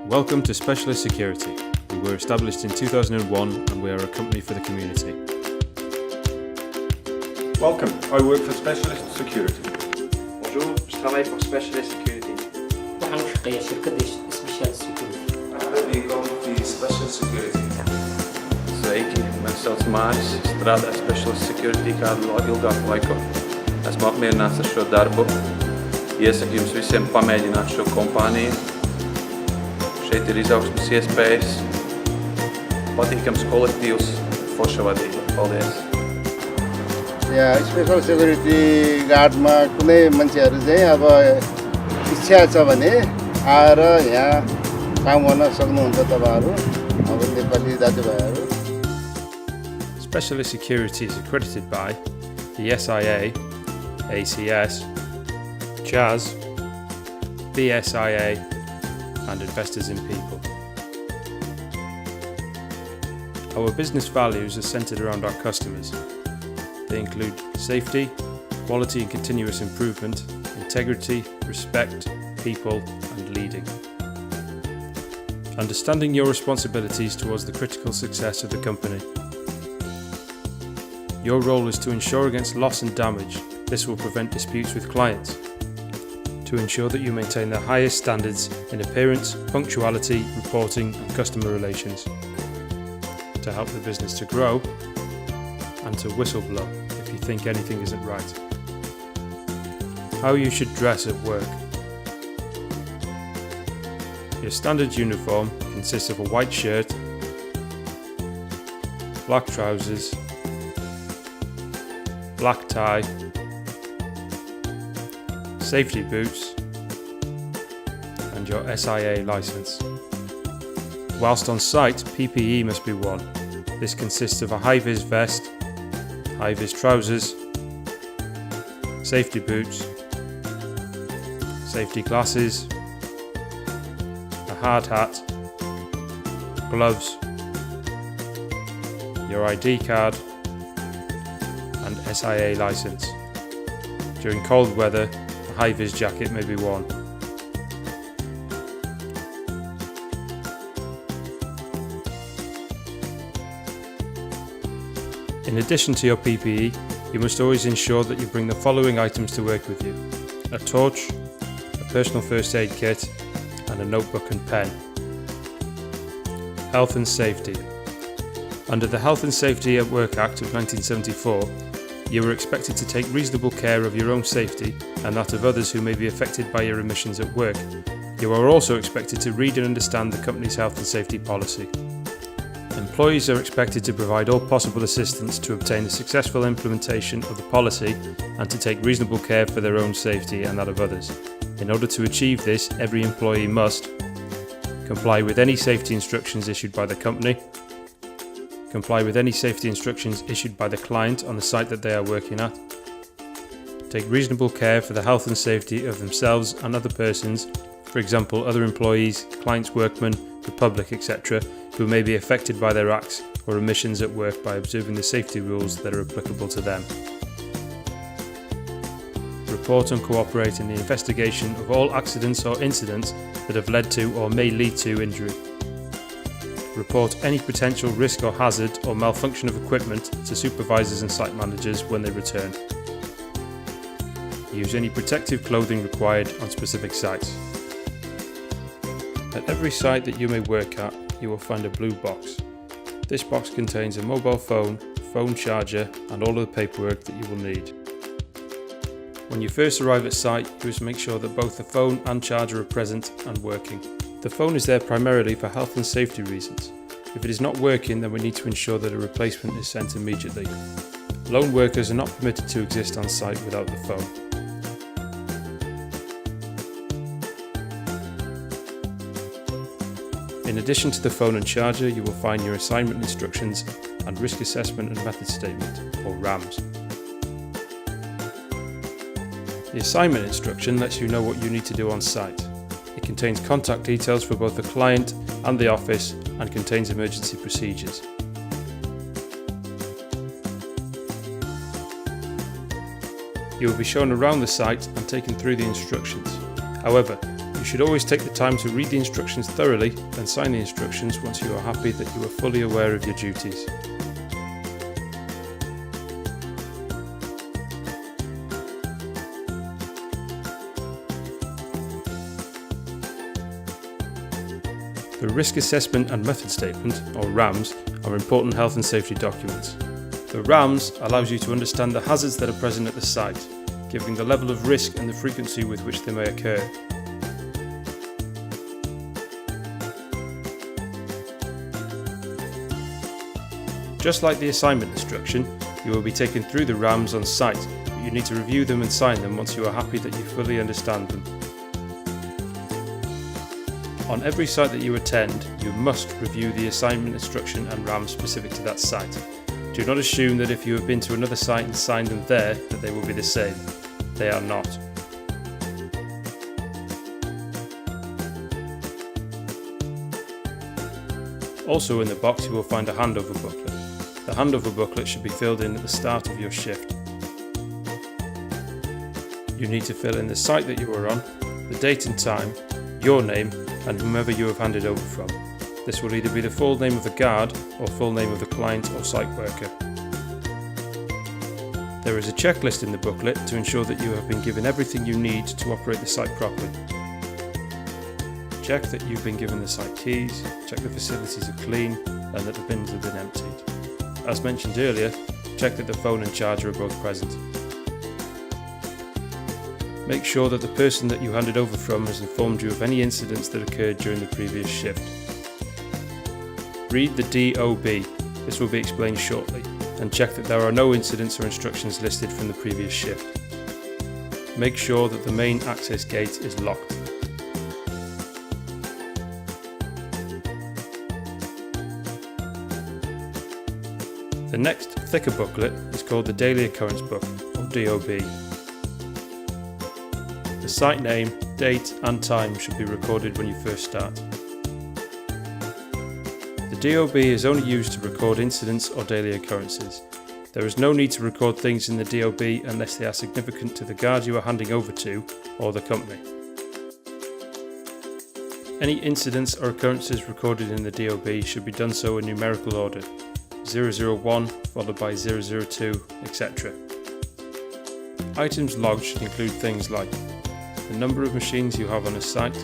Welcome to Specialist Security. We were established in 2001 and we are a company for the community. Welcome, I work for Specialist Security. Bonjour, je travaille pour Specialist Security. نحن نحقق شركة Specialist Security. أهلا بكم في Specialist Security. Sveiki, mani sauc Māris, strādāju Specialist Security kādu ilgāku laiku. Esmu apmierināts ar šo darbu. Iesaku jums visiem pamēģināt šo kompāniju. Šeit ir izaugsmes iespējas, patīkams kolektīvs, forša vadība. Paldies! Special security गार्डमा कुनै मान्छेहरू चाहिँ अब इच्छा छ भने आएर यहाँ काम गर्न सक्नुहुन्छ तपाईहरु अब Nepali दाजुभाइहरु. Specialist Security is accredited by the SIA, ACS, CHAS, BSIA and Investors in People. Our business values are centred around our customers. They include safety, quality and continuous improvement, integrity, respect, people and leading. Understanding your responsibilities towards the critical success of the company. Your role is to ensure against loss and damage. This will prevent disputes with clients. To ensure that you maintain the highest standards in appearance, punctuality, reporting and customer relations. To help the business to grow and to whistleblow if you think anything isn't right. How you should dress at work. Your standard uniform consists of a white shirt, black trousers, black tie, safety boots and your SIA license. Whilst on site, PPE must be worn. This consists of a high-vis vest, high-vis trousers, safety boots, safety glasses, a hard hat, gloves, your ID card and SIA license. During cold weather, a high-vis jacket may be worn. In addition to your PPE, you must always ensure that you bring the following items to work with you: a torch, a personal first aid kit, and a notebook and pen. Health and safety. Under the Health and Safety at Work Act of 1974, you are expected to take reasonable care of your own safety and that of others who may be affected by your emissions at work. You are also expected to read and understand the company's health and safety policy. Employees are expected to provide all possible assistance to obtain the successful implementation of the policy and to take reasonable care for their own safety and that of others. In order to achieve this, every employee must comply with any safety instructions issued by the company, comply with any safety instructions issued by the client on the site that they are working at, take reasonable care for the health and safety of themselves and other persons, for example other employees, clients, workmen, the public, etc., who may be affected by their acts or omissions at work by observing the safety rules that are applicable to them. Report and cooperate in the investigation of all accidents or incidents that have led to or may lead to injury. Report any potential risk or hazard or malfunction of equipment to supervisors and site managers when they return. Use any protective clothing required on specific sites. At every site that you may work at, you will find a blue box. This box contains a mobile phone, phone charger and all of the paperwork that you will need. When you first arrive at site, you must make sure that both the phone and charger are present and working. The phone is there primarily for health and safety reasons. If it is not working, then we need to ensure that a replacement is sent immediately. Lone workers are not permitted to exist on site without the phone. In addition to the phone and charger, you will find your assignment instructions and risk assessment and method statement, or RAMS. The assignment instruction lets you know what you need to do on site. It contains contact details for both the client and the office and contains emergency procedures. You will be shown around the site and taken through the instructions. However, you You should always take the time to read the instructions thoroughly and sign the instructions once you are happy that you are fully aware of your duties. The Risk Assessment and Method Statement, or RAMS, are important health and safety documents. The RAMS allows you to understand the hazards that are present at the site, giving the level of risk and the frequency with which they may occur. Just like the assignment instruction, you will be taken through the RAMS on site, but you need to review them and sign them once you are happy that you fully understand them. On every site that you attend, you must review the assignment instruction and RAMS specific to that site. Do not assume that if you have been to another site and signed them there, that they will be the same. They are not. Also in the box you will find a handover booklet. The handover booklet should be filled in at the start of your shift. You need to fill in the site that you are on, the date and time, your name, and whomever you have handed over from. This will either be the full name of the guard or full name of the client or site worker. There is a checklist in the booklet to ensure that you have been given everything you need to operate the site properly. Check that you've been given the site keys, check the facilities are clean and that the bins have been emptied. As mentioned earlier, check that the phone and charger are both present. Make sure that the person that you handed over from has informed you of any incidents that occurred during the previous shift. Read the DOB, this will be explained shortly, and check that there are no incidents or instructions listed from the previous shift. Make sure that the main access gate is locked. The next thicker booklet is called the Daily Occurrence Book, or DOB. The site name, date and time should be recorded when you first start. The DOB is only used to record incidents or daily occurrences. There is no need to record things in the DOB unless they are significant to the guard you are handing over to or the company. Any incidents or occurrences recorded in the DOB should be done so in numerical order, 001 followed by 002, etc. Items logged should include things like the number of machines you have on a site,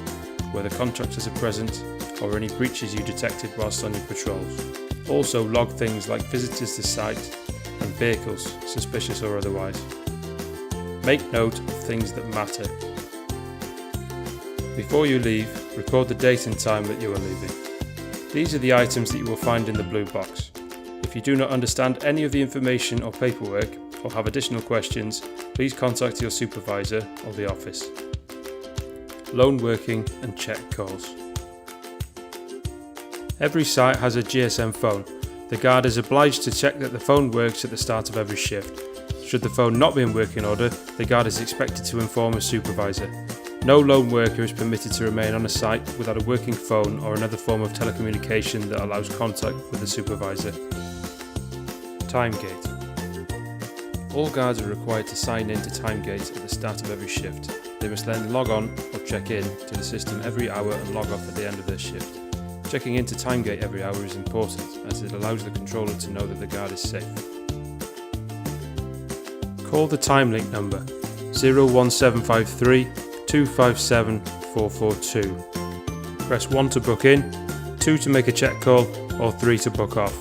whether contractors are present, or any breaches you detected whilst on your patrols. Also log things like visitors to site and vehicles, suspicious or otherwise. Make note of things that matter. Before you leave, record the date and time that you are leaving. These are the items that you will find in the blue box. If you do not understand any of the information or paperwork, or have additional questions, please contact your supervisor or the office. Lone working and check calls. Every site has a GSM phone. The guard is obliged to check that the phone works at the start of every shift. Should the phone not be in working order, the guard is expected to inform a supervisor. No lone worker is permitted to remain on a site without a working phone or another form of telecommunication that allows contact with the supervisor. Timegate. All guards are required to sign in to Timegate at the start of every shift. They must then log on or check in to the system every hour and log off at the end of their shift. Checking into Timegate every hour is important as it allows the controller to know that the guard is safe. Call the Timelink number 01753 257 442. Press 1 to book in, 2 to make a check call, or 3 to book off.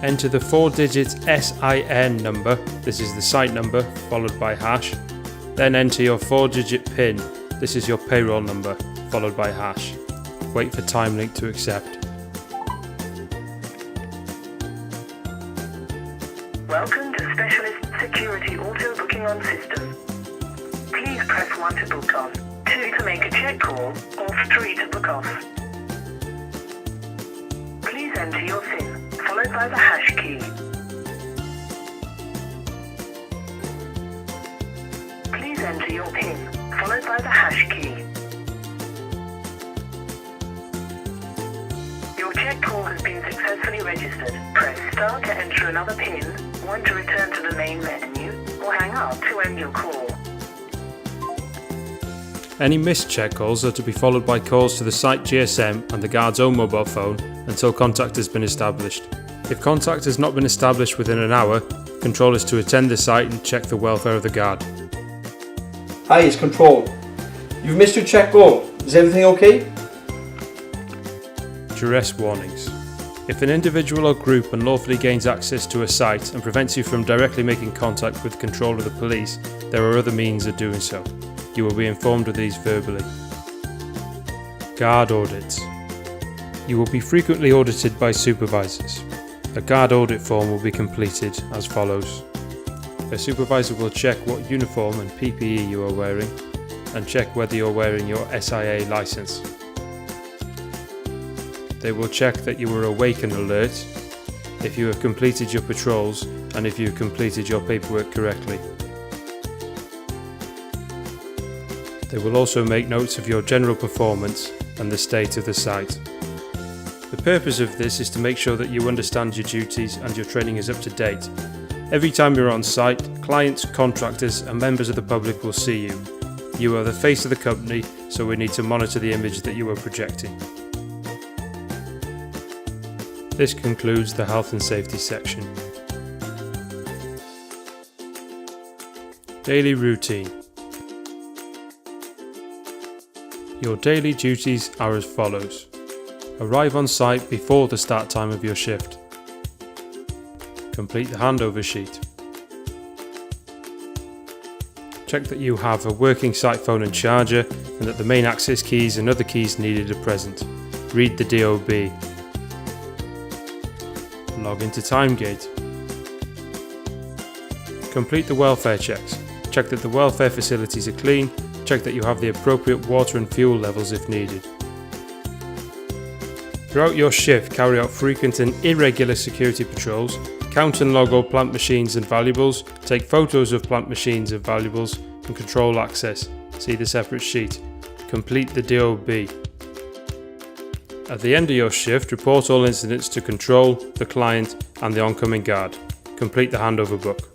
Enter the 4-digit SIN number, this is the site number, followed by hash. Then enter your 4-digit PIN, this is your payroll number, followed by hash. Wait for Timelink to accept. Welcome to Specialist Security Auto Booking on System. Please press 1 to book on, 2 to make a check call, or 3 to book off. Please enter your PIN, followed by the hash key. Please enter your PIN, followed by the hash key. Your check call has been successfully registered. Press star to enter another PIN, 1 to return to the main menu, or hang up to end your call. Any missed check calls are to be followed by calls to the site GSM and the guard's own mobile phone until contact has been established. If contact has not been established within an hour, control is to attend the site and check the welfare of the guard. Hi, it's Control. You've missed your check call. Is everything okay? Duress warnings. If an individual or group unlawfully gains access to a site and prevents you from directly making contact with control of the police, there are other means of doing so. You will be informed of these verbally. Guard audits. You will be frequently audited by supervisors. A guard audit form will be completed as follows. A supervisor will check what uniform and PPE you are wearing and check whether you're wearing your SIA license. They will check that you are awake and alert, if you have completed your patrols and if you have completed your paperwork correctly. They will also make notes of your general performance and the state of the site. The purpose of this is to make sure that you understand your duties and your training is up to date. Every time you're on site, clients, contractors and members of the public will see you. You are the face of the company, so we need to monitor the image that you are projecting. This concludes the health and safety section. Daily routine. Your daily duties are as follows. Arrive on site before the start time of your shift. Complete the handover sheet. Check that you have a working site phone and charger and that the main access keys and other keys needed are present. Read the DOB. Log into Timegate. Complete the welfare checks. Check that the welfare facilities are clean. Check that you have the appropriate water and fuel levels if needed. Throughout your shift, carry out frequent and irregular security patrols. Count and log all plant machines and valuables. Take photos of plant machines and valuables and control access. See the separate sheet. Complete the DOB. At the end of your shift, report all incidents to control, the client and the oncoming guard. Complete the handover book.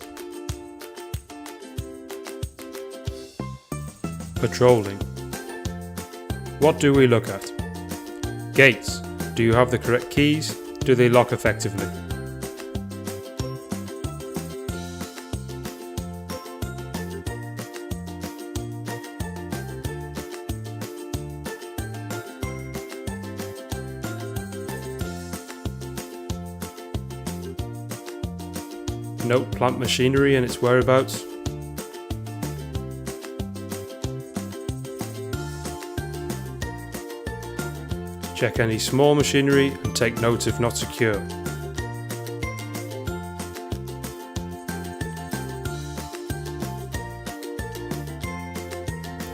Patrolling. What do we look at? Gates. Do you have the correct keys? Do they lock effectively? Note plant machinery and its whereabouts. Check any small machinery and take note if not secure.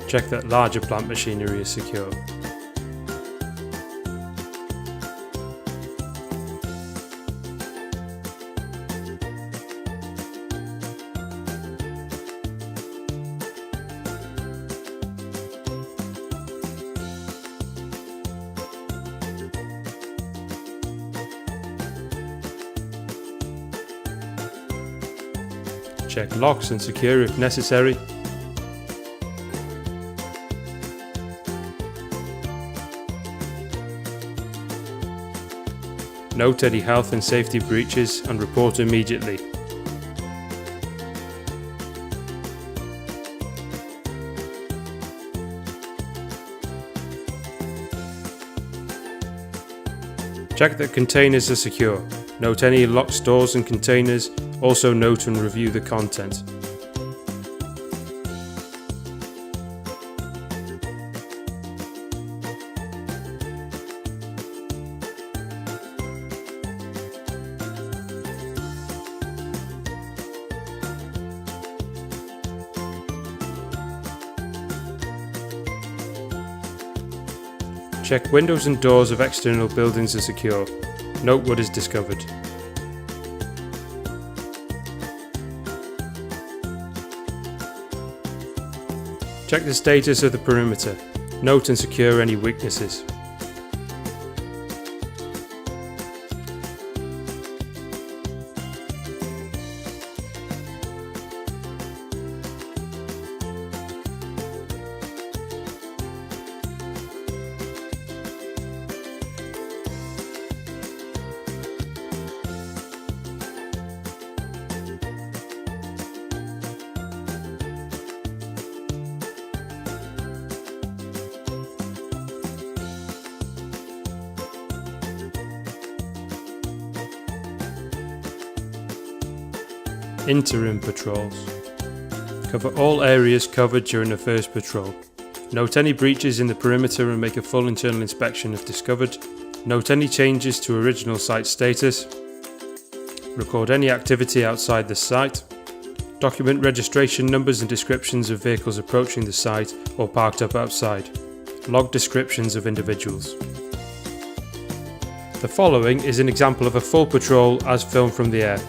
Check that larger plant machinery is secure. Check locks and secure if necessary. Note any health and safety breaches and report immediately. Check that containers are secure. Note any locked stores and containers. Also note and review the content. Check windows and doors of external buildings are secure. Note what is discovered. Check the status of the perimeter. Note and secure any weaknesses. Interim patrols. Cover all areas covered during the first patrol. Note any breaches in the perimeter and make a full internal inspection if discovered. Note any changes to original site status. Record any activity outside the site. Document registration numbers and descriptions of vehicles approaching the site or parked up outside. Log descriptions of individuals. The following is an example of a full patrol as filmed from the air.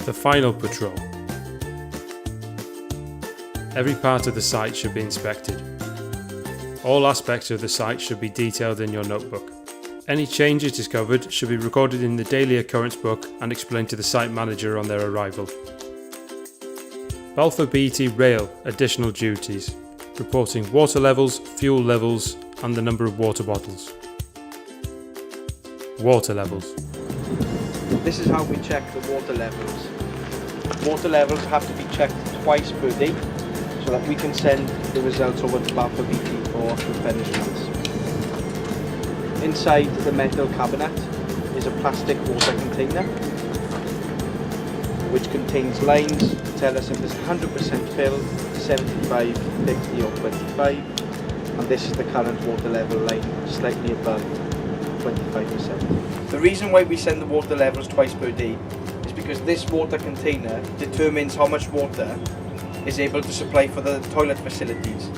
The final patrol. Every part of the site should be inspected. All aspects of the site should be detailed in your notebook. Any changes discovered should be recorded in the daily occurrence book and explained to the site manager on their arrival. Balfour Beatty Rail additional duties, reporting water levels, fuel levels and the number of water bottles. Water levels. This is how we check the water levels. Water levels have to be checked twice per day so that we can send the results over to Balfour Beatty for replenishments. Inside the metal cabinet is a plastic water container which contains lines to tell us if it's 100% filled, 75, 50 or 25, and this is the current water level line, slightly above 25%. The reason why we send the water levels twice per day is because this water container determines how much water is able to supply for the toilet facilities.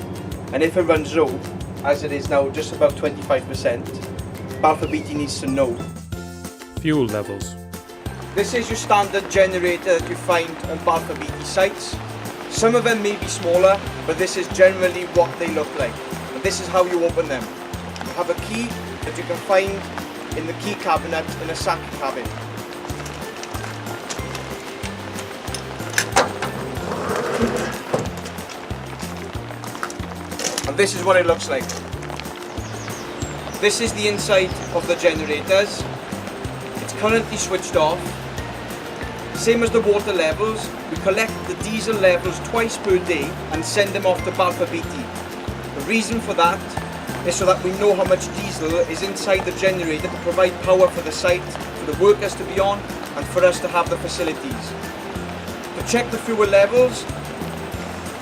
And if it runs low, as it is now just about 25%, Balfour Beatty needs to know. Fuel levels. This is your standard generator that you find on Balfour Beatty sites. Some of them may be smaller, but this is generally what they look like. And this is how you open them. You have a key that you can find in the key cabinet in a sack cabin. And this is what it looks like. This is the inside of the generators. It's currently switched off. Same as the water levels, we collect the diesel levels twice per day and send them off to Balfour Beatty. The reason for that is so that we know how much diesel is inside the generator to provide power for the site, for the workers to be on, and for us to have the facilities. To check the fuel levels,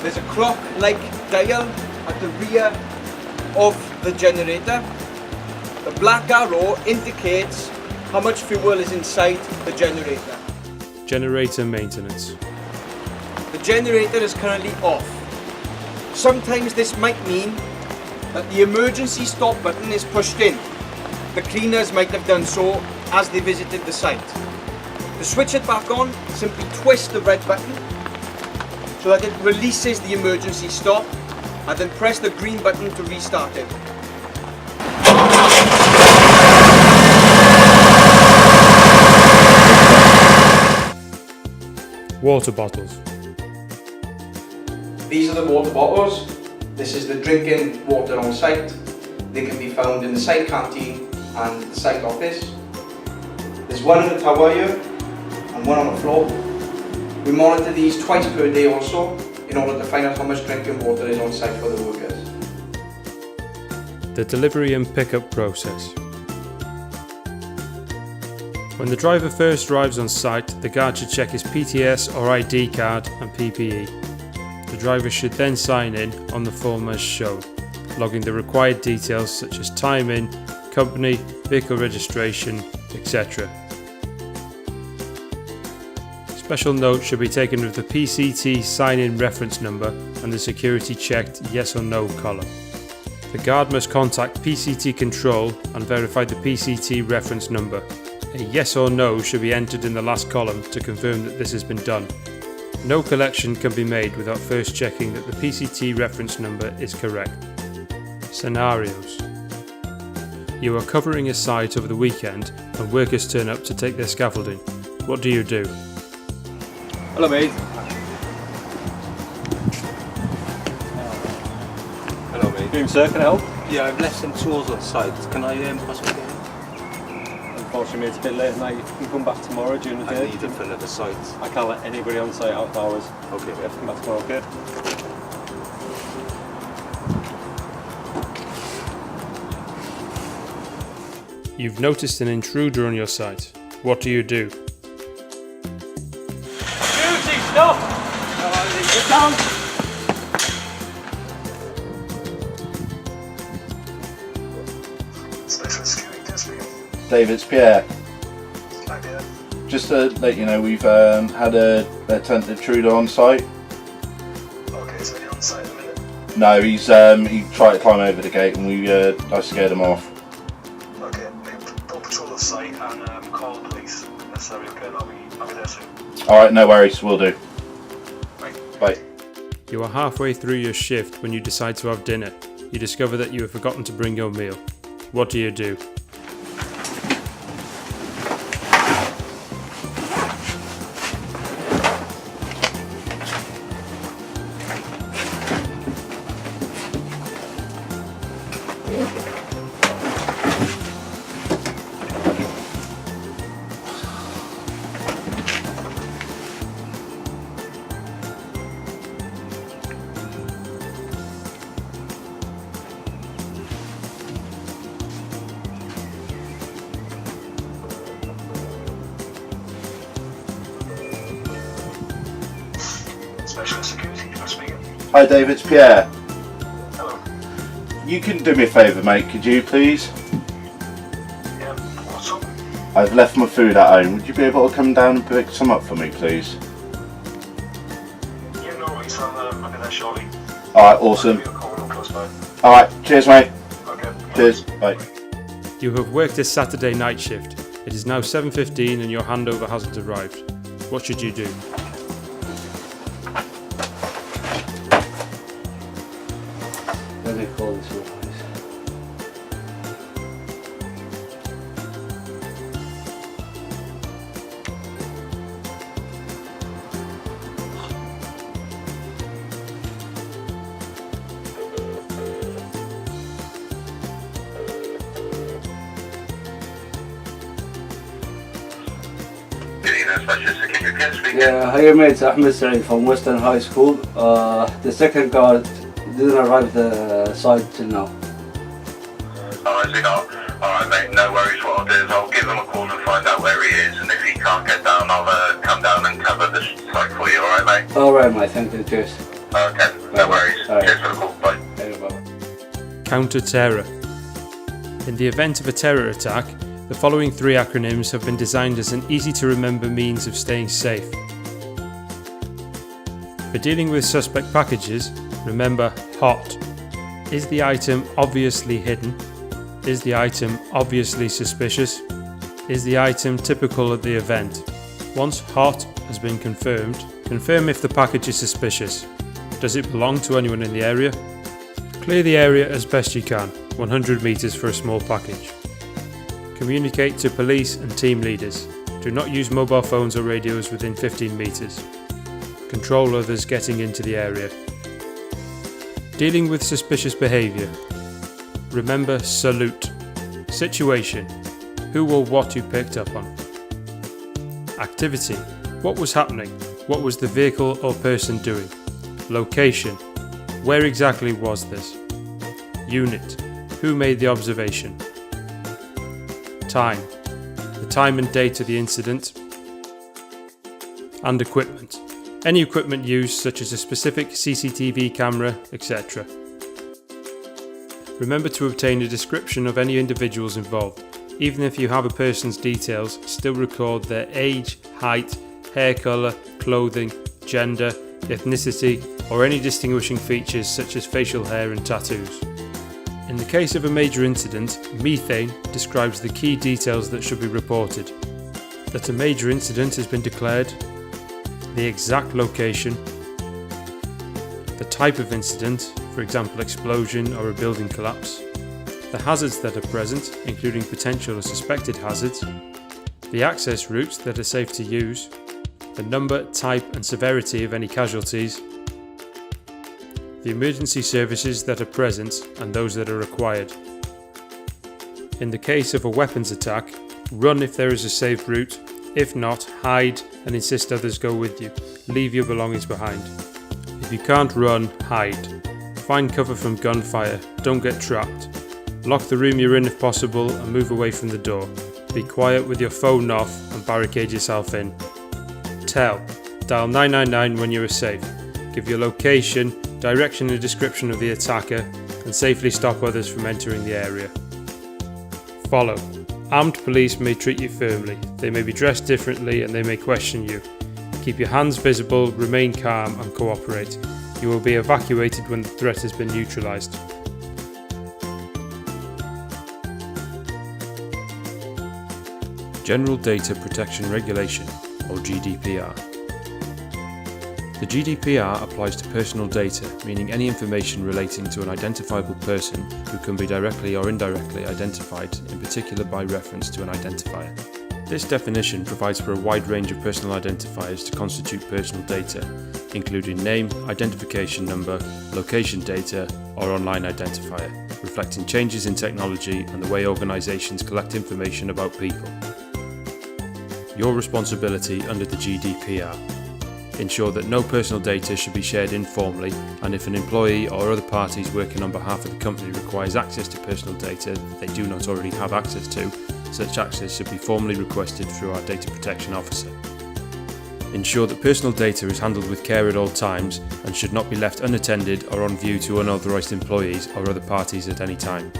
there's a clock-like dial at the rear of the generator. The black arrow indicates how much fuel is inside the generator. Generator maintenance. The generator is currently off. Sometimes this might mean that the emergency stop button is pushed in. The cleaners might have done so as they visited the site. To switch it back on, simply twist the red button so that it releases the emergency stop, and then press the green button to restart it. Water bottles. These are the water bottles. This is the drinking water on site. They can be found in the site canteen and the site office. There's one in the tower here and one on the floor. We monitor these twice per day also in order to find out how much drinking water is on site for the workers. The delivery and pickup process. When the driver first arrives on site, the guard should check his PTS or ID card and PPE. The driver should then sign in on the form as shown, logging the required details such as time in, company, vehicle registration, etc. Special note should be taken of the PCT sign-in reference number and the security checked yes or no column. The guard must contact PCT control and verify the PCT reference number. A yes or no should be entered in the last column to confirm that this has been done. No collection can be made without first checking that the PCT reference number is correct. Scenarios. You are covering a site over the weekend and workers turn up to take their scaffolding. What do you do? Hello mate. Hello, mate. Boom sir, can I help? Yeah, I've left some tools on site. Can I possibly get in? Unfortunately mate, it's a bit late at night. You can come back tomorrow during the I day. need it for another site. I can't let anybody on site out of hours. Okay, You have to come back tomorrow, okay? You've noticed an intruder on your site. What do you do? Security, stop! Get down! Special security desk for you. David, it's Pierre. Hi there. Just to let you know, we've had a latent intruder on site. Okay, is he on site at the minute? No, he tried to climb over the gate and I scared him off. Okay, go patrol the site and call the police. Necessary, okay, I'll be there soon. Alright, no worries, will do. Bye. You are halfway through your shift when you decide to have dinner. You discover that you have forgotten to bring your meal. What do you do? Specialist security, can I speak? Hi Dave, it's Pierre. Hello. You can do me a favour mate, could you please? Yeah, what's up? I've left my food at home. Would you be able to come down and pick some up for me please? Yeah, no worries, I'll be there shortly. Alright, awesome. I'll give you a call when I'm close by. Alright, cheers mate. Okay. Cheers, bye. You have worked a Saturday night shift. It is now 7:15 and your handover hasn't arrived. What should you do? What do they call this one? Yeah, hi mates, Ahmed Saeed from Western High School. The second guard didn't arrive at the site till now. Oh, is he not? Alright mate, no worries, what I'll do is I'll give him a call and find out where he is, and if he can't get down, I'll come down and cover the site for you, alright mate? Alright mate, thank you, cheers. Okay, no worries. Alright. Cheers for the call, bye. Bye-bye. Counter-terror. In the event of a terror attack, the following three acronyms have been designed as an easy-to-remember means of staying safe. For dealing with suspect packages, remember HOT. Is the item obviously hidden? Is the item obviously suspicious? Is the item typical of the event? Once HOT has been confirmed, confirm if the package is suspicious. Does it belong to anyone in the area? Clear the area as best you can, 100 metres for a small package. Communicate to police and team leaders. Do not use mobile phones or radios within 15 metres. Control others getting into the area. Dealing with suspicious behaviour. Remember salute. Situation. Who or what you picked up on. Activity. What was happening? What was the vehicle or person doing? Location. Where exactly was this? Unit. Who made the observation? Time. The time and date of the incident. And equipment. Any equipment used, such as a specific CCTV camera, etc. Remember to obtain a description of any individuals involved. Even if you have a person's details, still record their age, height, hair colour, clothing, gender, ethnicity, or any distinguishing features such as facial hair and tattoos. In the case of a major incident, methane describes the key details that should be reported. That a major incident has been declared, the exact location, the type of incident, for example explosion or a building collapse, the hazards that are present, including potential or suspected hazards, the access routes that are safe to use, the number, type and severity of any casualties, the emergency services that are present and those that are required. In the case of a weapons attack, run if there is a safe route. If not, hide and insist others go with you. Leave your belongings behind. If you can't run, hide. Find cover from gunfire. Don't get trapped. Lock the room you're in if possible and move away from the door. Be quiet with your phone off and barricade yourself in. Tell. Dial 999 when you are safe. Give your location, direction and description of the attacker and safely stop others from entering the area. Follow. Armed police may treat you firmly. They may be dressed differently and they may question you. Keep your hands visible, remain calm and cooperate. You will be evacuated when the threat has been neutralised. General Data Protection Regulation, or GDPR. The GDPR applies to personal data, meaning any information relating to an identifiable person who can be directly or indirectly identified, in particular by reference to an identifier. This definition provides for a wide range of personal identifiers to constitute personal data, including name, identification number, location data, or online identifier, reflecting changes in technology and the way organisations collect information about people. Your responsibility under the GDPR. Ensure that no personal data should be shared informally, and if an employee or other parties working on behalf of the company requires access to personal data that they do not already have access to, such access should be formally requested through our data protection officer. Ensure that personal data is handled with care at all times and should not be left unattended or on view to unauthorised employees or other parties at any time.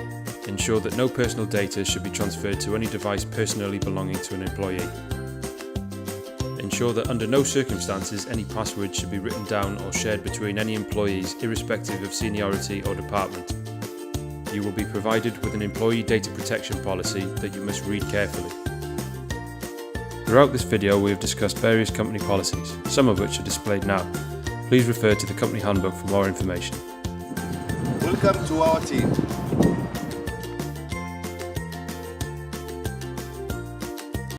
Ensure that no personal data should be transferred to any device personally belonging to an employee. Ensure that under no circumstances any password should be written down or shared between any employees irrespective of seniority or department. You will be provided with an employee data protection policy that you must read carefully. Throughout this video we have discussed various company policies, some of which are displayed now. Please refer to the company handbook for more information. Welcome to our team.